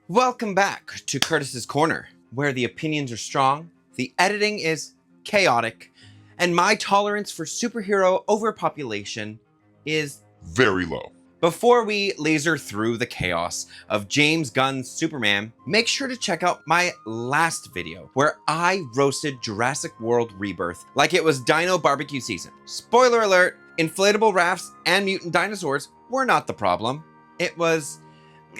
Welcome back to Curtis's Corner, where the opinions are strong, the editing is chaotic, and my tolerance for superhero overpopulation is very low. Before we laser through the chaos of James Gunn's Superman, make sure to check out my last video where I roasted Jurassic World Rebirth like it was Dino Barbecue season. Spoiler alert, inflatable rafts and mutant dinosaurs were not the problem. It was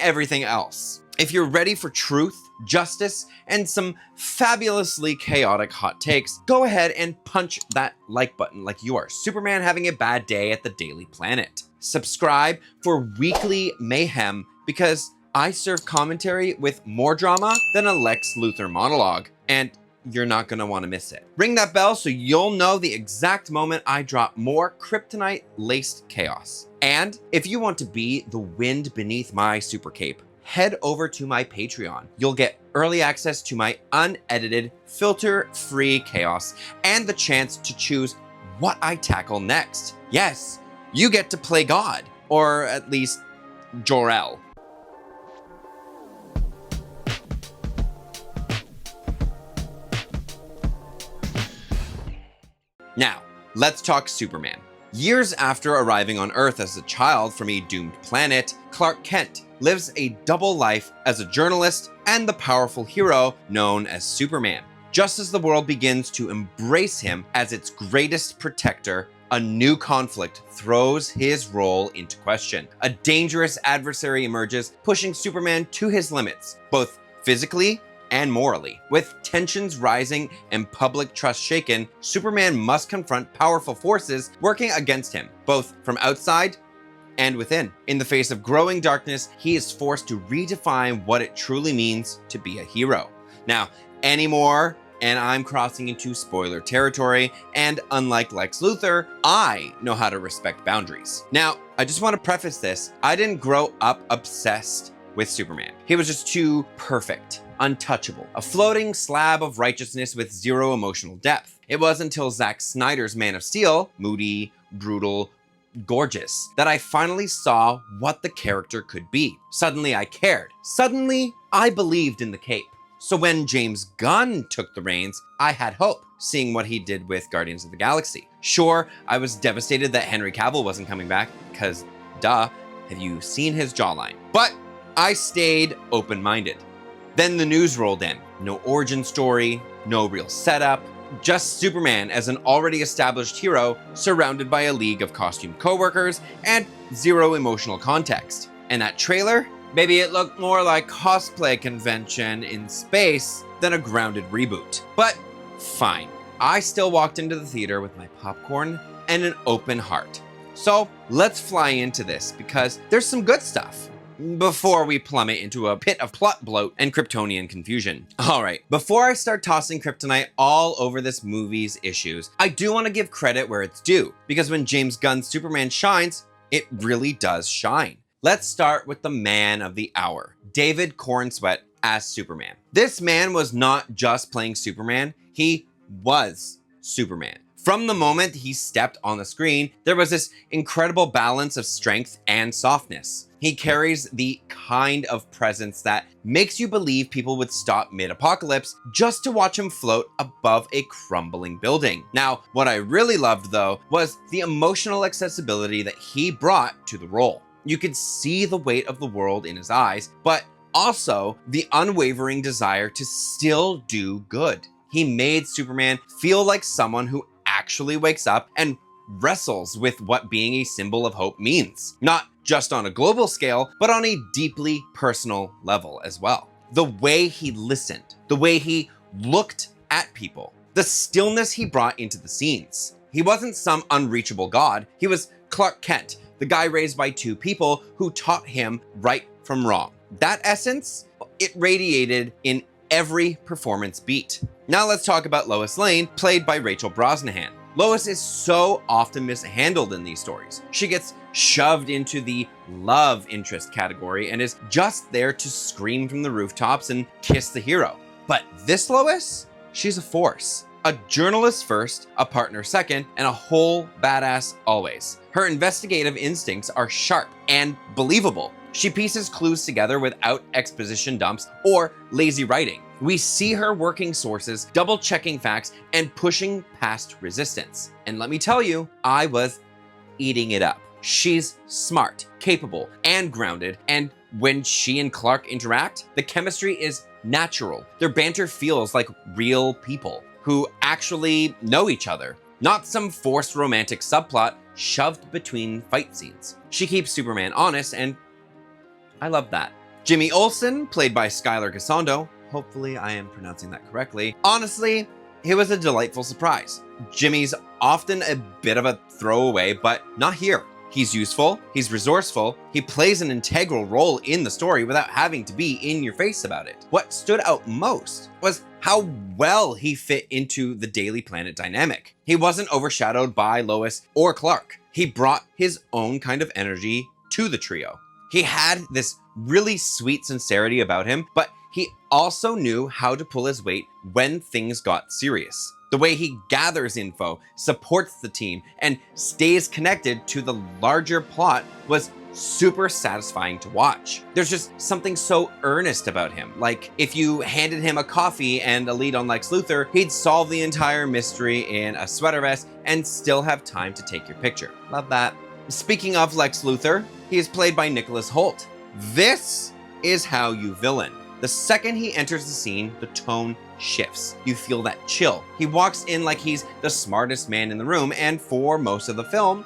everything else. If you're ready for truth, justice, and some fabulously chaotic hot takes, go ahead and punch that like button like you are Superman having a bad day at the Daily Planet. Subscribe for weekly mayhem because I serve commentary with more drama than a Lex Luthor monologue, and you're not gonna wanna miss it. Ring that bell so you'll know the exact moment I drop more kryptonite-laced chaos. And if you want to be the wind beneath my super cape, head over to my Patreon. You'll get early access to my unedited, filter-free chaos and the chance to choose what I tackle next. Yes, you get to play God, or at least Jor-El. Now, let's talk Superman. Years after arriving on Earth as a child from a doomed planet, Clark Kent lives a double life as a journalist and the powerful hero known as Superman. Just as the world begins to embrace him as its greatest protector, a new conflict throws his role into question. A dangerous adversary emerges, pushing Superman to his limits, both physically and morally. With tensions rising and public trust shaken, Superman must confront powerful forces working against him, both from outside and within. In the face of growing darkness, he is forced to redefine what it truly means to be a hero. Now, anymore, and I'm crossing into spoiler territory, and unlike Lex Luthor, I know how to respect boundaries. Now, I just want to preface this, I didn't grow up obsessed with Superman. He was just too perfect, untouchable, a floating slab of righteousness with zero emotional depth. It wasn't until Zack Snyder's Man of Steel, moody, brutal, gorgeous, that I finally saw what the character could be. Suddenly I cared. Suddenly I believed in the cape. So when James Gunn took the reins, I had hope, seeing what he did with Guardians of the Galaxy. Sure, I was devastated that Henry Cavill wasn't coming back, because duh, have you seen his jawline? But I stayed open-minded. Then the news rolled in. No origin story, no real setup, just Superman as an already established hero surrounded by a league of costumed coworkers and zero emotional context. And that trailer? Maybe it looked more like cosplay convention in space than a grounded reboot. But fine. I still walked into the theater with my popcorn and an open heart. So let's fly into this because there's some good stuff before we plummet into a pit of plot bloat and Kryptonian confusion. All right, before I start tossing kryptonite all over this movie's issues, I do want to give credit where it's due, because when James Gunn's Superman shines, it really does shine. Let's start with the man of the hour, David Corenswet as Superman. This man was not just playing Superman, he was Superman. From the moment he stepped on the screen, there was this incredible balance of strength and softness. He carries the kind of presence that makes you believe people would stop mid-apocalypse just to watch him float above a crumbling building. Now, what I really loved though was the emotional accessibility that he brought to the role. You could see the weight of the world in his eyes, but also the unwavering desire to still do good. He made Superman feel like someone who actually wakes up and wrestles with what being a symbol of hope means. Not just on a global scale, but on a deeply personal level as well. The way he listened, the way he looked at people, the stillness he brought into the scenes. He wasn't some unreachable god. He was Clark Kent, the guy raised by two people who taught him right from wrong. That essence, it radiated in every performance beat. Now let's talk about Lois Lane, played by Rachel Brosnahan. Lois is so often mishandled in these stories. She gets shoved into the love interest category and is just there to scream from the rooftops and kiss the hero. But this Lois, she's a force. A journalist first, a partner second, and a whole badass always. Her investigative instincts are sharp and believable. She pieces clues together without exposition dumps or lazy writing. We see her working sources, double-checking facts, and pushing past resistance. And let me tell you, I was eating it up. She's smart, capable, and grounded, and when she and Clark interact, the chemistry is natural. Their banter feels like real people who actually know each other, not some forced romantic subplot shoved between fight scenes. She keeps Superman honest, and I love that. Jimmy Olsen, played by Skylar Gisondo, hopefully I am pronouncing that correctly. Honestly, it was a delightful surprise. Jimmy's often a bit of a throwaway, but not here. He's useful, he's resourceful, he plays an integral role in the story without having to be in your face about it. What stood out most was how well he fit into the Daily Planet dynamic. He wasn't overshadowed by Lois or Clark. He brought his own kind of energy to the trio. He had this really sweet sincerity about him, but he also knew how to pull his weight when things got serious. The way he gathers info, supports the team, and stays connected to the larger plot was super satisfying to watch. There's just something so earnest about him. Like, if you handed him a coffee and a lead on Lex Luthor, he'd solve the entire mystery in a sweater vest and still have time to take your picture. Love that. Speaking of Lex Luthor, he is played by Nicholas Hoult. This is how you villain. The second he enters the scene, the tone shifts. You feel that chill. He walks in like he's the smartest man in the room, and for most of the film,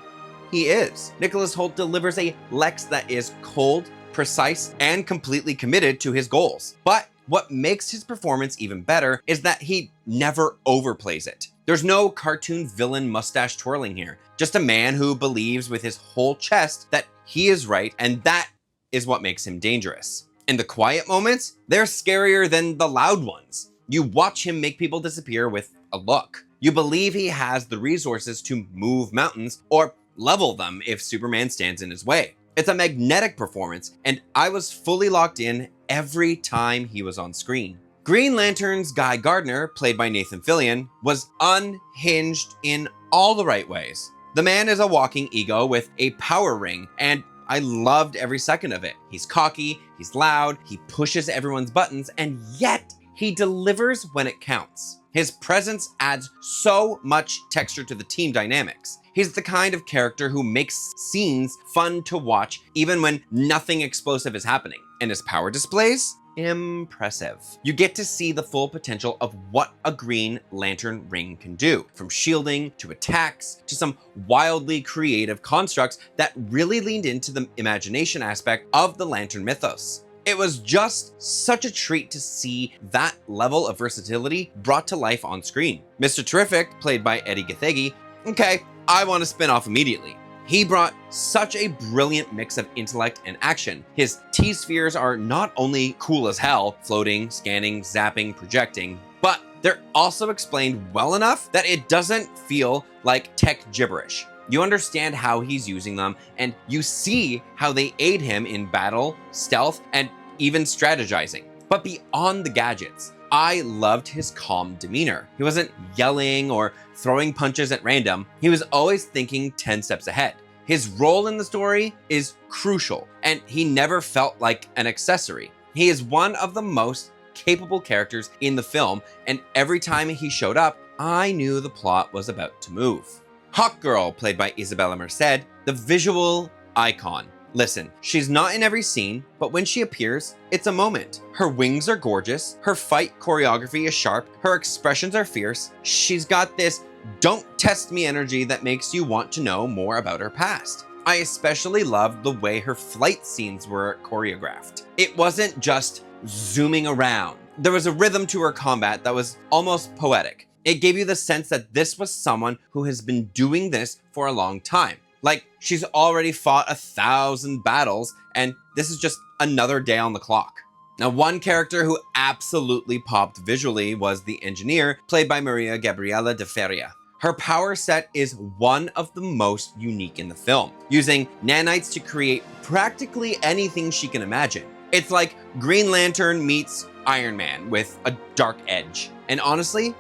he is. Nicholas Hoult delivers a Lex that is cold, precise, and completely committed to his goals. But what makes his performance even better is that he never overplays it. There's no cartoon villain mustache twirling here. Just a man who believes with his whole chest that he is right, and that is what makes him dangerous. And the quiet moments, they're scarier than the loud ones. You watch him make people disappear with a look. You believe he has the resources to move mountains or level them if Superman stands in his way. It's a magnetic performance, and I was fully locked in every time he was on screen. Green Lantern's Guy Gardner, played by Nathan Fillion, was unhinged in all the right ways. The man is a walking ego with a power ring, and I loved every second of it. He's cocky, he's loud, he pushes everyone's buttons, and yet he delivers when it counts. His presence adds so much texture to the team dynamics. He's the kind of character who makes scenes fun to watch even when nothing explosive is happening. And his power displays? Impressive. You get to see the full potential of what a Green Lantern ring can do, from shielding to attacks to some wildly creative constructs that really leaned into the imagination aspect of the Lantern mythos. It was just such a treat to see that level of versatility brought to life on screen. Mr. Terrific, played by Eddie Gathegi, okay, I want to spin off immediately. He brought such a brilliant mix of intellect and action. His T-spheres are not only cool as hell, floating, scanning, zapping, projecting, but they're also explained well enough that it doesn't feel like tech gibberish. You understand how he's using them, and you see how they aid him in battle, stealth, and even strategizing. But beyond the gadgets, I loved his calm demeanor. He wasn't yelling or throwing punches at random. He was always thinking 10 steps ahead. His role in the story is crucial, and he never felt like an accessory. He is one of the most capable characters in the film, and every time he showed up, I knew the plot was about to move. Hawkgirl, played by Isabella Merced, the visual icon. Listen, she's not in every scene, but when she appears, it's a moment. Her wings are gorgeous, her fight choreography is sharp, her expressions are fierce. She's got this don't test me energy that makes you want to know more about her past. I especially loved the way her flight scenes were choreographed. It wasn't just zooming around. There was a rhythm to her combat that was almost poetic. It gave you the sense that this was someone who has been doing this for a long time. Like, she's already fought 1,000 battles, and this is just another day on the clock. Now, one character who absolutely popped visually was the engineer, played by Maria Gabriela de Feria. Her power set is one of the most unique in the film, using nanites to create practically anything she can imagine. It's like Green Lantern meets Iron Man with a dark edge. And honestly,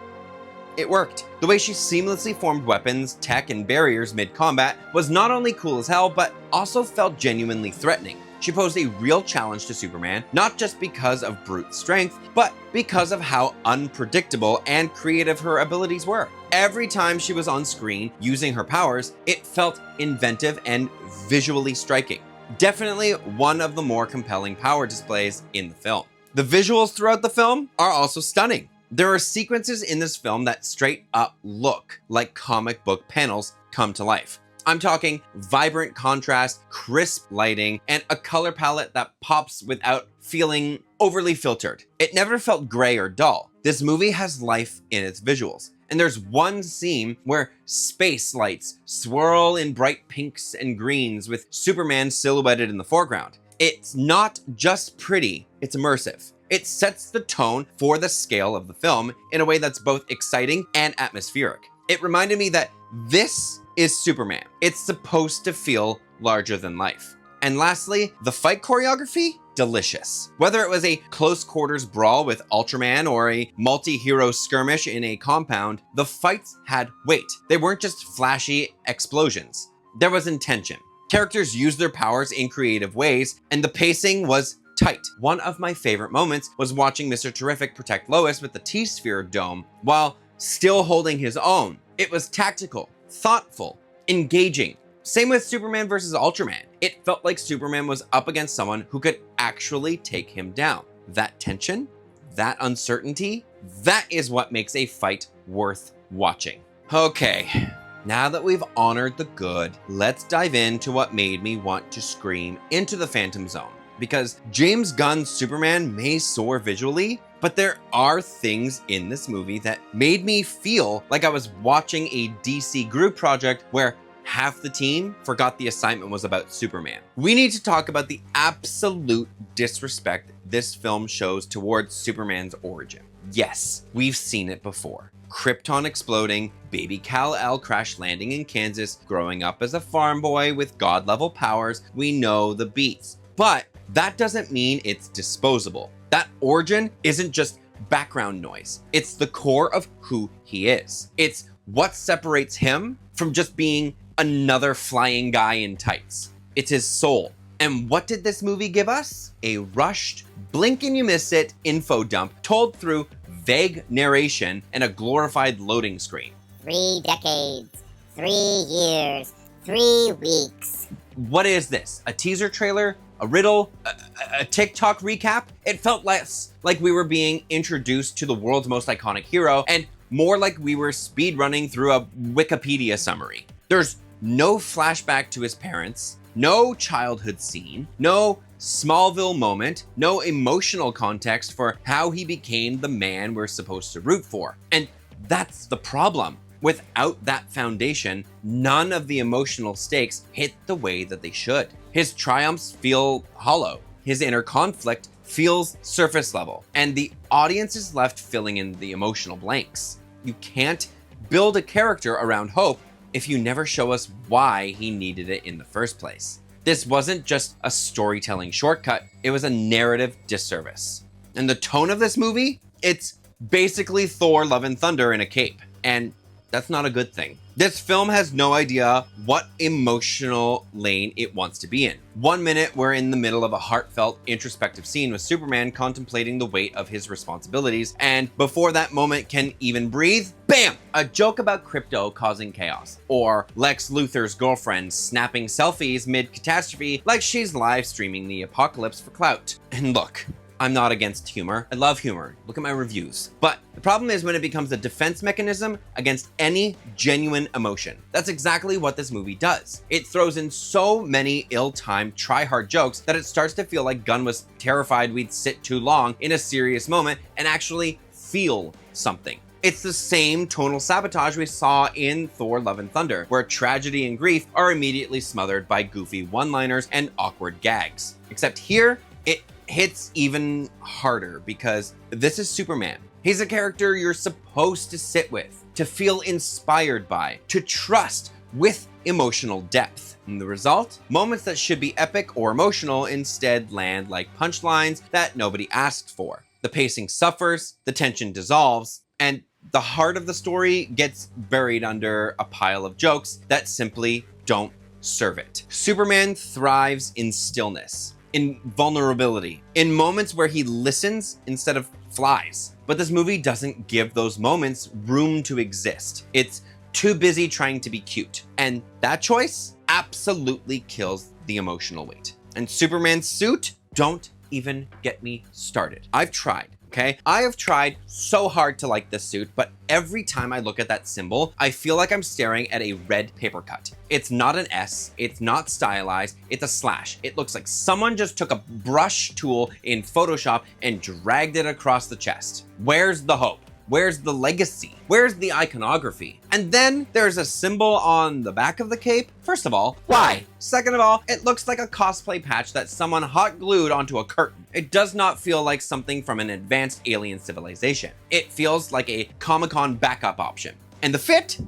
it worked. The way she seamlessly formed weapons, tech, and barriers mid-combat was not only cool as hell, but also felt genuinely threatening. She posed a real challenge to Superman, not just because of brute strength, but because of how unpredictable and creative her abilities were. Every time she was on screen using her powers, it felt inventive and visually striking. Definitely one of the more compelling power displays in the film. The visuals throughout the film are also stunning. There are sequences in this film that straight up look like comic book panels come to life. I'm talking vibrant contrast, crisp lighting, and a color palette that pops without feeling overly filtered. It never felt gray or dull. This movie has life in its visuals. And there's one scene where space lights swirl in bright pinks and greens with Superman silhouetted in the foreground. It's not just pretty, it's immersive. It sets the tone for the scale of the film in a way that's both exciting and atmospheric. It reminded me that this is Superman. It's supposed to feel larger than life. And lastly, the fight choreography, delicious. Whether it was a close quarters brawl with Ultraman or a multi-hero skirmish in a compound, the fights had weight. They weren't just flashy explosions. There was intention. Characters used their powers in creative ways, and the pacing was tight. One of my favorite moments was watching Mr. Terrific protect Lois with the T-Sphere dome while still holding his own. It was tactical, thoughtful, engaging. Same with Superman versus Ultraman. It felt like Superman was up against someone who could actually take him down. That tension, that uncertainty, that is what makes a fight worth watching. Okay, now that we've honored the good, let's dive into what made me want to scream into the Phantom Zone. Because James Gunn's Superman may soar visually, but there are things in this movie that made me feel like I was watching a DC group project where half the team forgot the assignment was about Superman. We need to talk about the absolute disrespect this film shows towards Superman's origin. Yes, we've seen it before. Krypton exploding, baby Kal-El crash landing in Kansas, growing up as a farm boy with god-level powers, we know the beats. But that doesn't mean it's disposable. That origin isn't just background noise. It's the core of who he is. It's what separates him from just being another flying guy in tights. It's his soul. And what did this movie give us? A rushed, blink and you miss it info dump told through vague narration and a glorified loading screen. 3 decades, 3 years, 3 weeks. What is this? A teaser trailer? A riddle? A TikTok recap? It felt less like we were being introduced to the world's most iconic hero and more like we were speedrunning through a Wikipedia summary. There's no flashback to his parents, no childhood scene, no Smallville moment, no emotional context for how he became the man we're supposed to root for. And that's the problem. Without that foundation, none of the emotional stakes hit the way that they should. His triumphs feel hollow. His inner conflict feels surface level, and the audience is left filling in the emotional blanks. You can't build a character around hope if you never show us why he needed it in the first place. This wasn't just a storytelling shortcut, it was a narrative disservice. And the tone of this movie, it's basically Thor Love and Thunder in a cape. And that's not a good thing. This film has no idea what emotional lane it wants to be in. 1 minute, we're in the middle of a heartfelt, introspective scene with Superman contemplating the weight of his responsibilities, and before that moment can even breathe, bam! A joke about crypto causing chaos. Or Lex Luthor's girlfriend snapping selfies mid-catastrophe like she's live streaming the apocalypse for clout. And look, I'm not against humor. I love humor. Look at my reviews. But the problem is when it becomes a defense mechanism against any genuine emotion. That's exactly what this movie does. It throws in so many ill-timed, try-hard jokes that it starts to feel like Gunn was terrified we'd sit too long in a serious moment and actually feel something. It's the same tonal sabotage we saw in Thor Love and Thunder, where tragedy and grief are immediately smothered by goofy one-liners and awkward gags. Except here, it hits even harder because this is Superman. He's a character you're supposed to sit with, to feel inspired by, to trust with emotional depth. And the result? Moments that should be epic or emotional instead land like punchlines that nobody asked for. The pacing suffers, the tension dissolves, and The heart of the story gets buried under a pile of jokes that simply don't serve it. Superman thrives in stillness, in vulnerability, in moments where he listens instead of flies. But this movie doesn't give those moments room to exist. It's too busy trying to be cute. And that choice absolutely kills the emotional weight. And Superman's suit, don't even get me started. I've tried. Okay, I have tried so hard to like this suit, but every time I look at that symbol, I feel like I'm staring at a red paper cut. It's not an S, it's not stylized, it's a slash. It looks like someone just took a brush tool in Photoshop and dragged it across the chest. Where's the hope? Where's the legacy? Where's the iconography? And then there's a symbol on the back of the cape. First of all, why? Second of all, it looks like a cosplay patch that someone hot glued onto a curtain. It does not feel like something from an advanced alien civilization. It feels like a Comic-Con backup option. And the fit?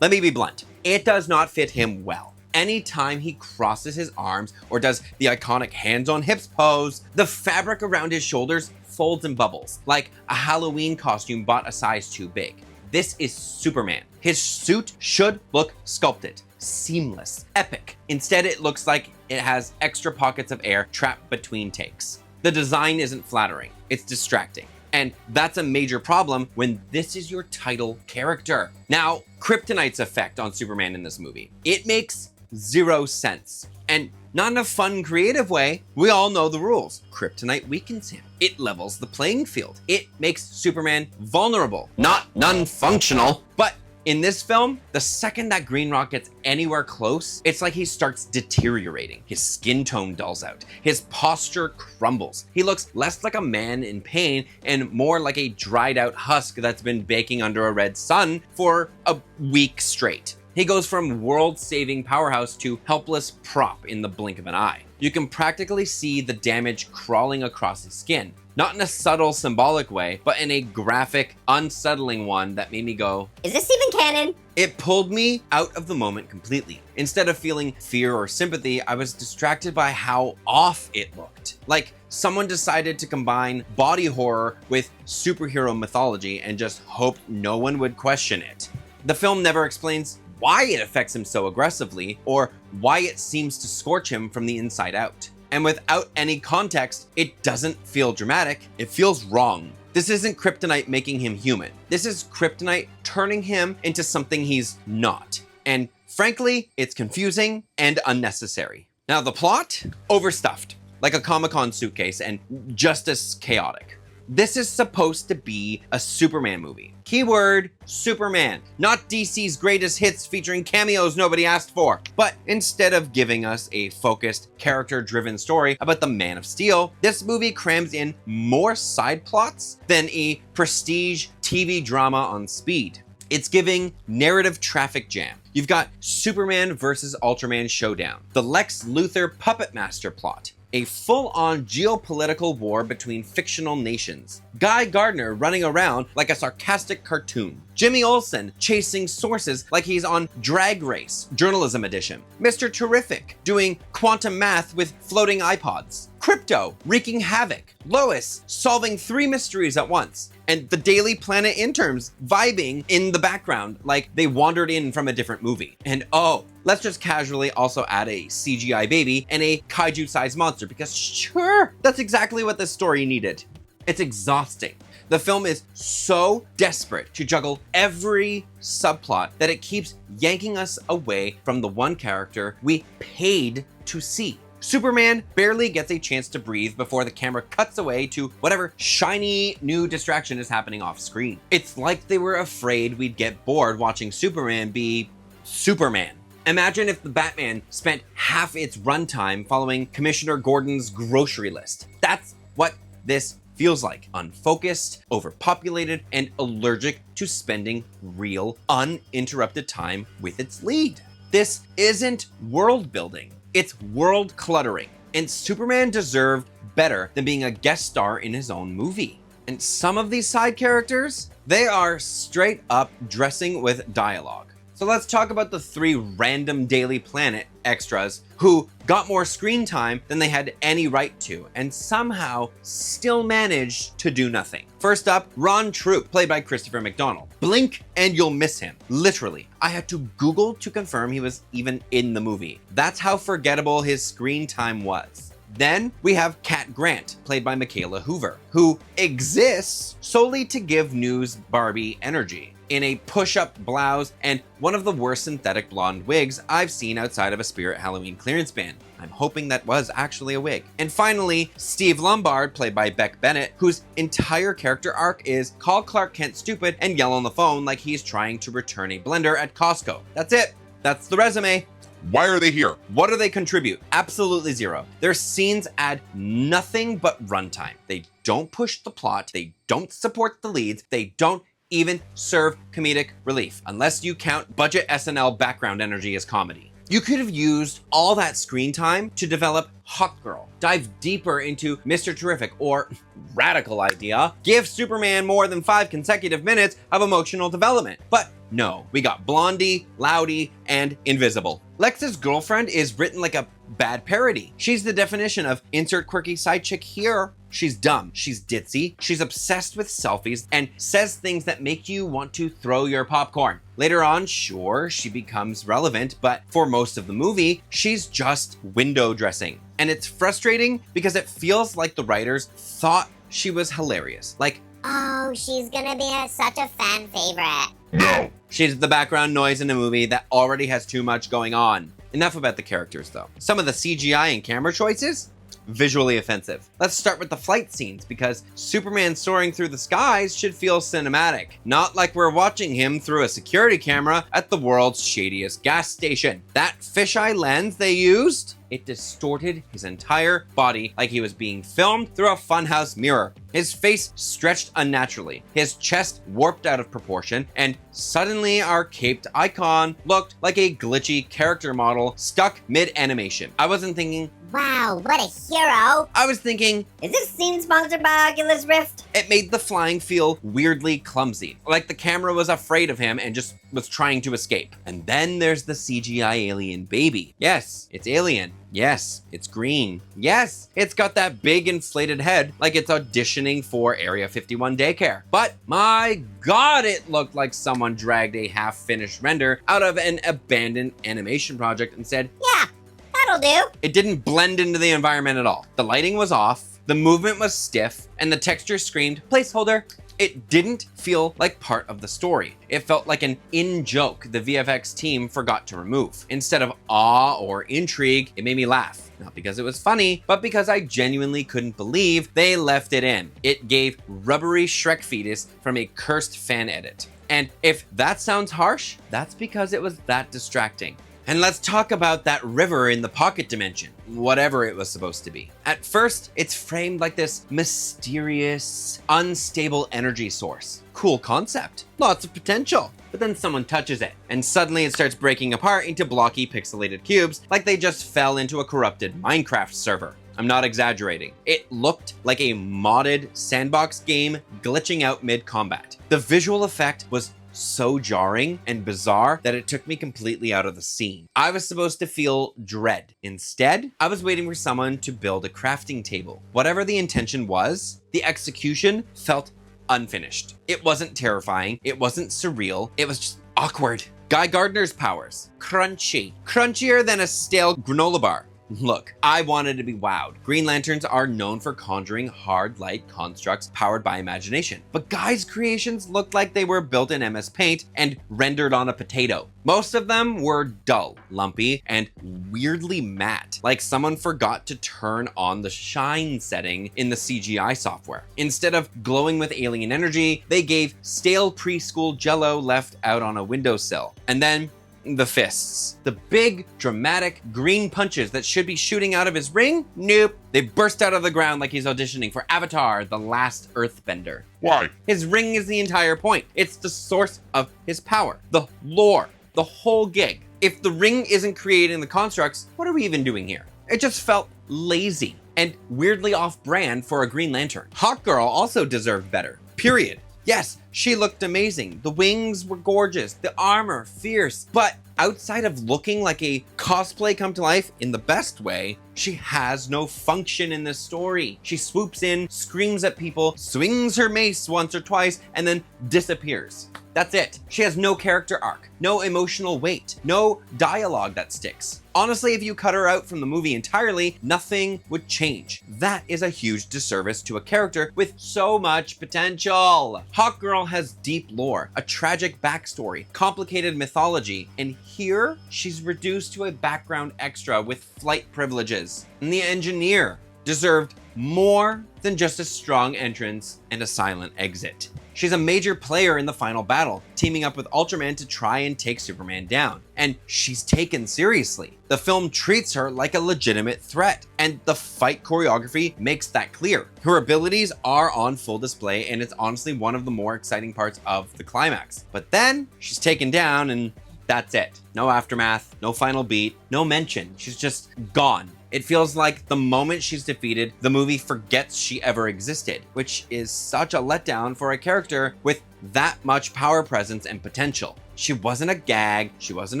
Let me be blunt. It does not fit him well. Anytime he crosses his arms or does the iconic hands on hips pose, the fabric around his shoulders folds and bubbles, like a Halloween costume bought a size too big. This is Superman. His suit should look sculpted, seamless, epic. Instead, it looks like it has extra pockets of air trapped between takes. The design isn't flattering, it's distracting. And that's a major problem when this is your title character. Now, Kryptonite's effect on Superman in this movie. It makes zero sense. And not in a fun, creative way. We all know the rules. Kryptonite weakens him. It levels the playing field. It makes Superman vulnerable, not non-functional. But in this film, the second that Green Rock gets anywhere close, it's like he starts deteriorating. His skin tone dulls out. His posture crumbles. He looks less like a man in pain and more like a dried out husk that's been baking under a red sun for a week straight. He goes from world-saving powerhouse to helpless prop in the blink of an eye. You can practically see the damage crawling across his skin. Not in a subtle, symbolic way, but in a graphic, unsettling one that made me go, is this even canon? It pulled me out of the moment completely. Instead of feeling fear or sympathy, I was distracted by how off it looked. Like someone decided to combine body horror with superhero mythology and just hoped no one would question it. The film never explains why it affects him so aggressively, or why it seems to scorch him from the inside out. And without any context, it doesn't feel dramatic, it feels wrong. This isn't Kryptonite making him human. This is Kryptonite turning him into something he's not. And frankly, it's confusing and unnecessary. Now the plot? Overstuffed, like a Comic-Con suitcase, and just as chaotic. This is supposed to be a Superman movie. Keyword, Superman. Not DC's greatest hits featuring cameos nobody asked for. But instead of giving us a focused, character-driven story about the Man of Steel, this movie crams in more side plots than a prestige TV drama on speed. It's giving narrative traffic jam. You've got Superman versus Ultraman showdown, the Lex Luthor puppet master plot, a full-on geopolitical war between fictional nations, Guy Gardner running around like a sarcastic cartoon, Jimmy Olsen chasing sources like he's on Drag Race, Journalism Edition, Mr. Terrific doing quantum math with floating iPods, Crypto wreaking havoc, Lois solving 3 mysteries at once, and the Daily Planet interns vibing in the background like they wandered in from a different movie. And oh, let's just casually also add a CGI baby and a kaiju-sized monster, because sure, that's exactly what this story needed. It's exhausting. The film is so desperate to juggle every subplot that it keeps yanking us away from the one character we paid to see. Superman barely gets a chance to breathe before the camera cuts away to whatever shiny new distraction is happening off screen. It's like they were afraid we'd get bored watching Superman be Superman. Imagine if the Batman spent half its runtime following Commissioner Gordon's grocery list. That's what this feels like. Unfocused, overpopulated, and allergic to spending real, uninterrupted time with its lead. This isn't world building. It's world cluttering, and Superman deserved better than being a guest star in his own movie. And some of these side characters, they are straight up dressing with dialogue. So let's talk about the 3 random Daily Planet extras who got more screen time than they had any right to, and somehow still managed to do nothing. First up, Ron Troop, played by Christopher McDonald. Blink and you'll miss him. Literally. I had to Google to confirm he was even in the movie. That's how forgettable his screen time was. Then we have Kat Grant, played by Michaela Hoover, who exists solely to give News Barbie energy in a push-up blouse and one of the worst synthetic blonde wigs I've seen outside of a Spirit Halloween clearance bin. I'm hoping that was actually a wig. And finally, Steve Lombard, played by Beck Bennett, whose entire character arc is call Clark Kent stupid and yell on the phone like he's trying to return a blender at Costco. That's it. That's the resume. Why are they here? What do they contribute? Absolutely zero. Their scenes add nothing but runtime. They don't push the plot. They don't support the leads. They don't even serve comedic relief, unless you count budget SNL background energy as comedy. You could have used all that screen time to develop Hawk Girl, dive deeper into Mr. Terrific, or radical idea, give Superman more than 5 consecutive minutes of emotional development. But no, we got Blondie, Loudy, and Invisible. Lex's girlfriend is written like a bad parody. She's the definition of insert quirky side chick here. She's dumb, she's ditzy, she's obsessed with selfies, and says things that make you want to throw your popcorn. Later on, sure, she becomes relevant, but for most of the movie, she's just window dressing. And it's frustrating because it feels like the writers thought she was hilarious. Like, Oh, she's gonna be such a fan favorite. No. she's the background noise in a movie that already has too much going on. Enough about the characters, though. Some of the CGI and camera choices? Visually offensive. Let's start with the flight scenes, because Superman soaring through the skies should feel cinematic, not like we're watching him through a security camera at the world's shadiest gas station. That fisheye lens they used? It distorted his entire body like he was being filmed through a funhouse mirror. His face stretched unnaturally, his chest warped out of proportion, and suddenly our caped icon looked like a glitchy character model stuck mid-animation. I wasn't thinking, Wow, what a hero. I was thinking, Is this scene sponsored by Oculus Rift? it made the flying feel weirdly clumsy, like the camera was afraid of him and just was trying to escape. And then there's the CGI alien baby. Yes, it's alien. Yes, it's green. Yes, it's got that big inflated head like it's auditioning for Area 51 daycare. But my God, it looked like someone dragged a half-finished render out of an abandoned animation project and said, Yeah, that'll do. it didn't blend into the environment at all. The lighting was off, the movement was stiff, and the texture screamed, placeholder. It didn't feel like part of the story. It felt like an in-joke the VFX team forgot to remove. Instead of awe or intrigue, it made me laugh. Not because it was funny, but because I genuinely couldn't believe they left it in. It gave rubbery Shrek fetus from a cursed fan edit. And if that sounds harsh, that's because it was that distracting. And let's talk about that river in the pocket dimension, whatever it was supposed to be. At first, it's framed like this mysterious, unstable energy source. Cool concept, lots of potential. But then someone touches it, and suddenly it starts breaking apart into blocky pixelated cubes like they just fell into a corrupted Minecraft server. I'm not exaggerating. It looked like a modded sandbox game glitching out mid-combat. The visual effect was so jarring and bizarre that it took me completely out of the scene. I was supposed to feel dread. Instead, I was waiting for someone to build a crafting table. Whatever the intention was, the execution felt unfinished. It wasn't terrifying, it wasn't surreal, it was just awkward. Guy Gardner's powers. Crunchy. Crunchier than a stale granola bar. Look, I wanted to be wowed. Green Lanterns are known for conjuring hard light constructs powered by imagination. But Guy's creations looked like they were built in MS Paint and rendered on a potato. Most of them were dull, lumpy, and weirdly matte, like someone forgot to turn on the shine setting in the CGI software. Instead of glowing with alien energy, they gave stale preschool jello left out on a windowsill. And then the fists. The big, dramatic green punches that should be shooting out of his ring? Nope. They burst out of the ground like he's auditioning for Avatar, The Last Earthbender. Why? His ring is the entire point. It's the source of his power. The lore. The whole gig. If the ring isn't creating the constructs, what are we even doing here? It just felt lazy and weirdly off-brand for a Green Lantern. Hawk Girl also deserved better. Period. Yes, She looked amazing. The wings were gorgeous, the armor fierce, but outside of looking like a cosplay come to life in the best way, she has no function in this story. She swoops in, screams at people, swings her mace once or twice, and then disappears. That's it. She has no character arc, no emotional weight, no dialogue that sticks. Honestly, if you cut her out from the movie entirely, nothing would change. That is a huge disservice to a character with so much potential. Hawkgirl has deep lore, a tragic backstory, complicated mythology, and here she's reduced to a background extra with flight privileges. And the engineer deserved more than just a strong entrance and a silent exit. She's a major player in the final battle, teaming up with Ultraman to try and take Superman down. And she's taken seriously. The film treats her like a legitimate threat, and the fight choreography makes that clear. Her abilities are on full display, and it's honestly one of the more exciting parts of the climax. But then she's taken down, and that's it. No aftermath, no final beat, no mention. She's just gone. It feels like the moment she's defeated, the movie forgets she ever existed, which is such a letdown for a character with that much power presence and potential. She wasn't a gag, she wasn't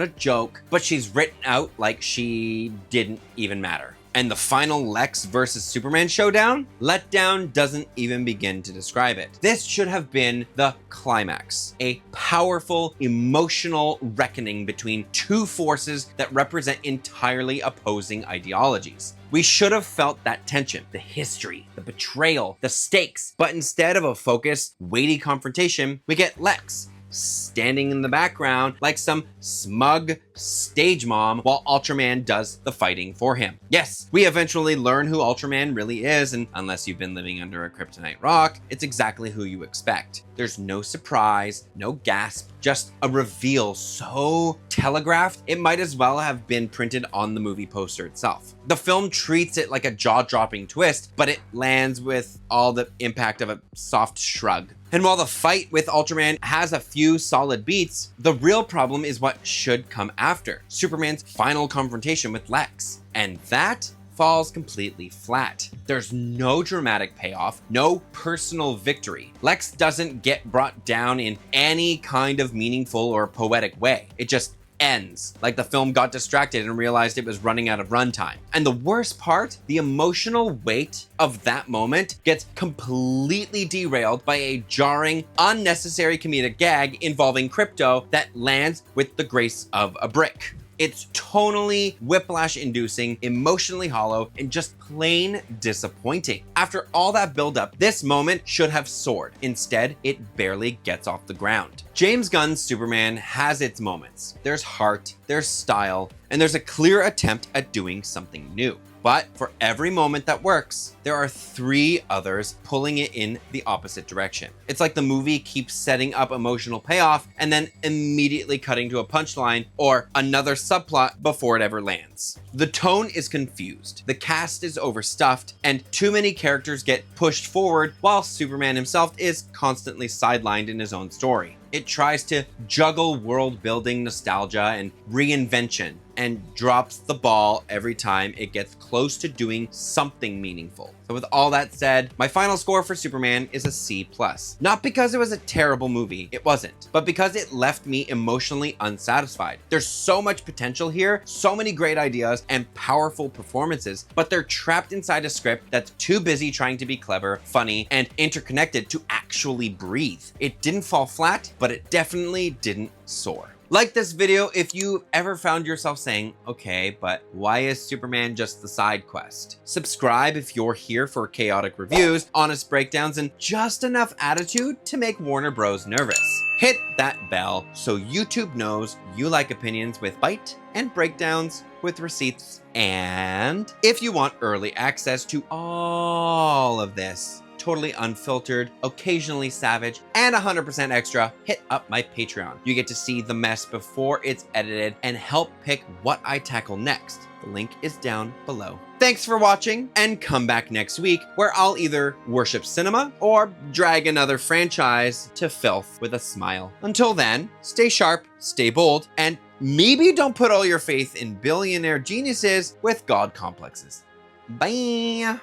a joke, but she's written out like she didn't even matter. And the final Lex versus Superman showdown? Letdown doesn't even begin to describe it. This should have been the climax. A powerful, emotional reckoning between two forces that represent entirely opposing ideologies. We should have felt that tension, the history, the betrayal, the stakes, but instead of a focused, weighty confrontation, we get Lex standing in the background like some smug stage mom while Ultraman does the fighting for him. Yes, we eventually learn who Ultraman really is, and unless you've been living under a kryptonite rock, it's exactly who you expect. There's no surprise, no gasp, just a reveal so telegraphed, it might as well have been printed on the movie poster itself. The film treats it like a jaw-dropping twist, but it lands with all the impact of a soft shrug. And while the fight with Ultraman has a few solid beats, the real problem is what should come after, Superman's final confrontation with Lex. And that falls completely flat. There's no dramatic payoff, no personal victory. Lex doesn't get brought down in any kind of meaningful or poetic way. It just ends, like the film got distracted and realized it was running out of runtime. And the worst part, the emotional weight of that moment gets completely derailed by a jarring, unnecessary comedic gag involving Krypto that lands with the grace of a brick. It's tonally whiplash-inducing, emotionally hollow, and just plain disappointing. After all that buildup, this moment should have soared. Instead, it barely gets off the ground. James Gunn's Superman has its moments. There's heart, there's style, and there's a clear attempt at doing something new. But for every moment that works, there are three others pulling it in the opposite direction. It's like the movie keeps setting up emotional payoff and then immediately cutting to a punchline or another subplot before it ever lands. The tone is confused, the cast is overstuffed, and too many characters get pushed forward while Superman himself is constantly sidelined in his own story. It tries to juggle world building nostalgia and reinvention and drops the ball every time it gets close to doing something meaningful. So with all that said, my final score for Superman is a C+. Not because it was a terrible movie, it wasn't, but because it left me emotionally unsatisfied. There's so much potential here, so many great ideas and powerful performances, but they're trapped inside a script that's too busy trying to be clever, funny, and interconnected to actually breathe. It didn't fall flat, but it definitely didn't soar. Like this video if you ever found yourself saying, okay, but why is Superman just the side quest? Subscribe if you're here for chaotic reviews, honest breakdowns, and just enough attitude to make Warner Bros. Nervous. Hit that bell so YouTube knows you like opinions with bite and breakdowns with receipts. And if you want early access to all of this, totally unfiltered, occasionally savage, and 100% extra, hit up my Patreon. You get to see the mess before it's edited and help pick what I tackle next. The link is down below. Thanks for watching, and come back next week where I'll either worship cinema or drag another franchise to filth with a smile. Until then, stay sharp, stay bold, and maybe don't put all your faith in billionaire geniuses with God complexes. Bye!